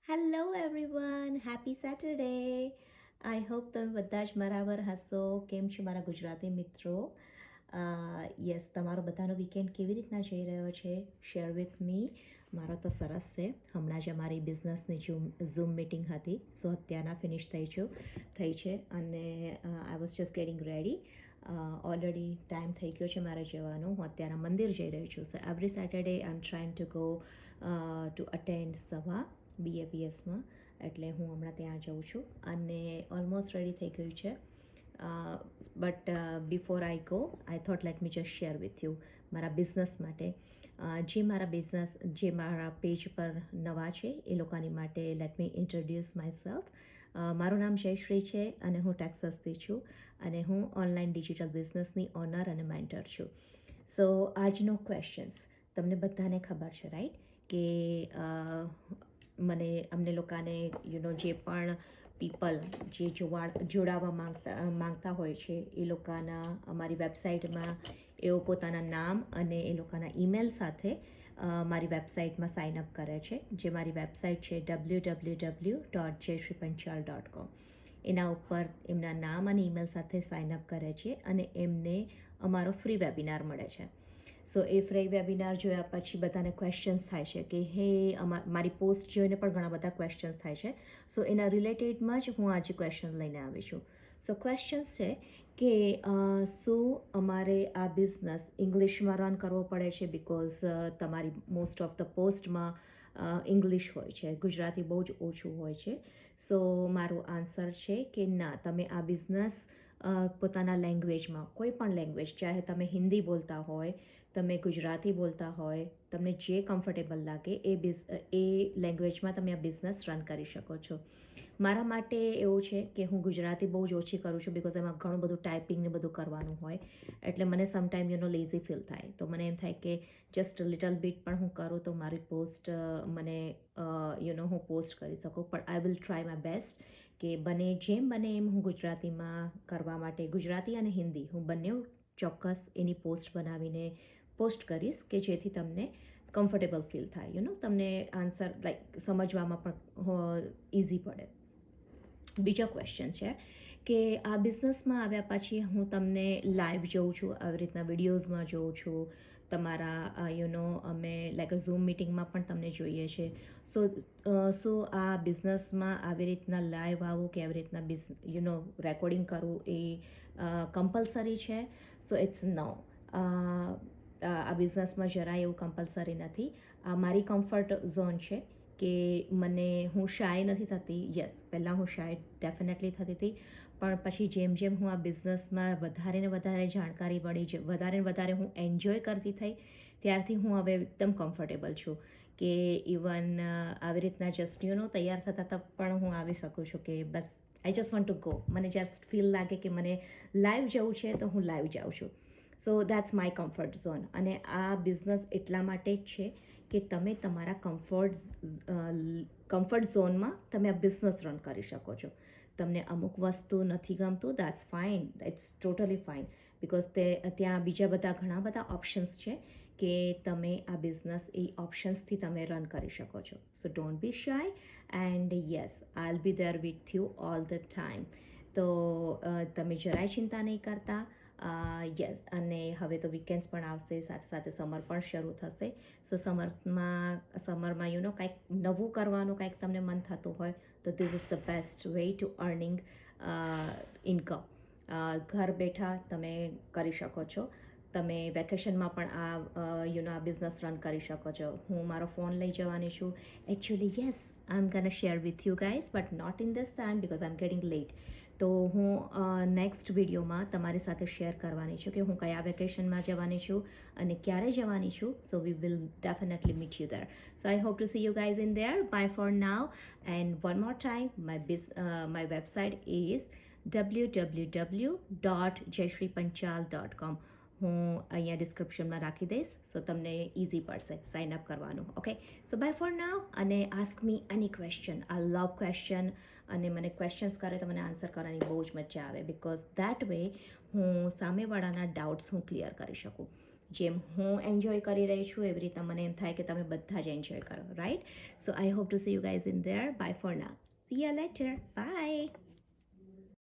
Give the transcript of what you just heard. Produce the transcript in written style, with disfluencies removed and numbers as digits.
Hello everyone, happy Saturday. I hope તમે બધા જ બરાબર હશો. કેમ છો મારા ગુજરાતી મિત્રો? યસ, તમારો બધાનો વીકેન્ડ કેવી રીતના જઈ રહ્યો છે? Share with me. મારો તો સરસ છે. હમણાં જ અમારી બિઝનેસની ઝૂમ મિટિંગ હતી, સો અત્યારના ફિનિશ થઈ છે અને I was just getting ready. Already time થઈ ગયો છે મારે જવાનો. હું અત્યારે મંદિર જઈ રહી છું. So every Saturday I M trying to go to attend સભા BAPSમાં. એટલે હું હમણાં ત્યાં જાઉં છું અને ઓલમોસ્ટ રેડી થઈ ગયું છે. But before I go I thought let me just share with you મારા બિઝનેસ માટે. જે મારા પેજ પર નવા છે એ લોકોની માટે let me introduce my self. મારું નામ જયશ્રી છે અને હું ટેક્સાસથી છું અને હું ઓનલાઈન ડિજિટલ બિઝનેસની ઓનર અને મેન્ટર છું. સો આજનો ક્વેશ્ચન્સ તમને બધાને ખબર છે, રાઈટ? કે અમને લોકોને જે પણ પીપલ જે જોડાવા માંગતા હોય છે એ લોકોના અમારી વેબસાઇટમાં એઓ પોતાના નામ અને એ લોકોના ઈમેલ સાથે મારી વેબસાઇટમાં સાઇન અપ કરે છે. જે મારી વેબસાઇટ છે www.jayshripanchal.com. એના ઉપર એમના નામ અને ઈમેલ સાથે સાઇન અપ કરે છે અને એમને અમારો ફ્રી વેબિનાર મળે છે. સો એ ફ્રી વેબિનાર જોયા પછી બધાને ક્વેશ્ચન્સ થાય છે કે મારી પોસ્ટ જોઈને પણ ઘણા બધા ક્વેશ્ચન્સ થાય છે. સો એના રિલેટેડમાં જ હું આજે ક્વેશ્ચન લઈને આવી છું. સો ક્વેશ્ચન્સ છે કે શું અમારે આ બિઝનેસ ઇંગ્લિશમાં રન કરવો પડે છે? બિકોઝ તમારી મોસ્ટ ઓફ ધ પોસ્ટમાં ઇંગ્લિશ હોય છે, ગુજરાતી બહુ જ ઓછું હોય છે. સો મારો આન્સર છે કે ના, તમે આ બિઝનેસ પોતાના લેંગ્વેજમાં, કોઈ પણ લેંગ્વેજ, ચાહે તમે હિન્દી બોલતા હોય, તમે ગુજરાતી બોલતા હોય, તમને જે કમ્ફર્ટેબલ લાગે એ લેંગ્વેજમાં તમે આ બિઝનેસ રન કરી શકો છો. મારા માટે એવું છે કે હું ગુજરાતી બહુ જ ઓછી કરું છું બિકોઝ એમાં ઘણું બધું ટાઈપિંગ ને બધું કરવાનું હોય. એટલે મને સમટાઈમ લેઝી ફીલ થાય. તો મને એમ થાય કે જસ્ટ લિટલ બીટ પણ હું કરું તો મારી પોસ્ટ હું પોસ્ટ કરી શકું. પણ I will try my best કે જેમ બને એમ હું ગુજરાતીમાં કરવા માટે, ગુજરાતી અને હિન્દી હું બંને ચોક્કસ એની પોસ્ટ બનાવીને પોસ્ટ કરીશ કે જેથી તમને કમ્ફર્ટેબલ ફીલ થાય, તમને આન્સર સમજવામાં પણ ઇઝી પડે. બીજો ક્વેશ્ચન છે કે આ બિઝનેસમાં આવ્યા પછી હું તમને લાઈવ જોઉં છું, આવી રીતના વિડીયોઝમાં જોઉં છું, તમારા અમે લાઈક ઝૂમ મિટિંગમાં પણ તમને જોઈએ છે. સો આ બિઝનેસમાં આવી રીતના લાઈવ આવું કે આવી રીતના રેકોર્ડિંગ કરવું એ કમ્પલસરી છે? So it's no. આ બિઝનેસમાં જરાય એવું કમ્પલસરી નથી. આ મારી કમ્ફર્ટ ઝોન છે કે હું શાય નથી થતી. યસ, પહેલાં હું શાય ડેફિનેટલી થતી હતી, પણ પછી જેમ જેમ હું આ બિઝનેસમાં વધારે ને વધારે જાણકારી મળી, વધારે ને વધારે હું એન્જોય કરતી થઈ, ત્યારથી હું હવે એકદમ કમ્ફર્ટેબલ છું કે ઇવન આવી રીતના જસ્ટ તૈયાર થતાં પણ હું આવી શકું છું કે બસ I just want to go. મને જસ્ટ ફીલ લાગે કે મને લાઈવ જવું છે તો હું લાઈવ જાઉં છું. સો દેટ્સ માય કમ્ફર્ટ ઝોન. અને આ બિઝનેસ એટલા માટે જ છે કે તમે તમારા કમ્ફર્ટ ઝોનમાં તમે આ બિઝનેસ રન કરી શકો છો. તમને અમુક વસ્તુ નથી ગમતું, that's fine, it's totally fine. Because ત્યાં બીજા બધા ઘણા બધા ઓપ્શન્સ છે કે તમે આ બિઝનેસ એ ઓપ્શન્સથી તમે રન કરી શકો છો. So don't be shy and yes, I will be there with you all the time. તો તમે જરાય ચિંતા નહીં કરતા. યસ, અને હવે તો વીકેન્ડ્સ પણ આવશે, સાથે સાથે સમર પણ શરૂ થશે. સો સમરમાં કાંઈક નવું કરવાનું કાંઈક તમને મન થતું હોય તો this is the best way to earning income. ઘર બેઠા તમે કરી શકો છો. તમે વેકેશનમાં પણ આ બિઝનેસ રન કરી શકો છો. હું મારો ફોન લઈ જવાની છું. Actually yes, I am gonna share with you guys, but not in this time because I am getting late. તો હું નેક્સ્ટ વિડીયોમાં તમારી સાથે શેર કરવાની છું કે હું કયા વેકેશનમાં જવાની છું અને ક્યારે જવાની છું. So we will definitely meet you there. So I hope to see you guys in there. Bye for now. And one more time, my website is www.jayshripanchal.com. હું અહીંયા ડિસ્ક્રિપ્શનમાં રાખી દઈશ, સો તમને ઇઝી પડશે સાઇન અપ કરવાનું. Okay, so bye for now. અને ask me any question. I love question. અને મને ક્વેશ્ચન્સ કરે તો મને આન્સર કરવાની બહુ જ મજા આવે બિકોઝ દેટ વે હું સામેવાળાના ડાઉટ્સ ક્લિયર કરી શકું. જેમ હું એન્જોય કરી રહી છું એવી રીતના મને એમ થાય કે તમે બધા જ એન્જોય કરો, right? So I hope to see you guys in there. Bye for now. See you later. By.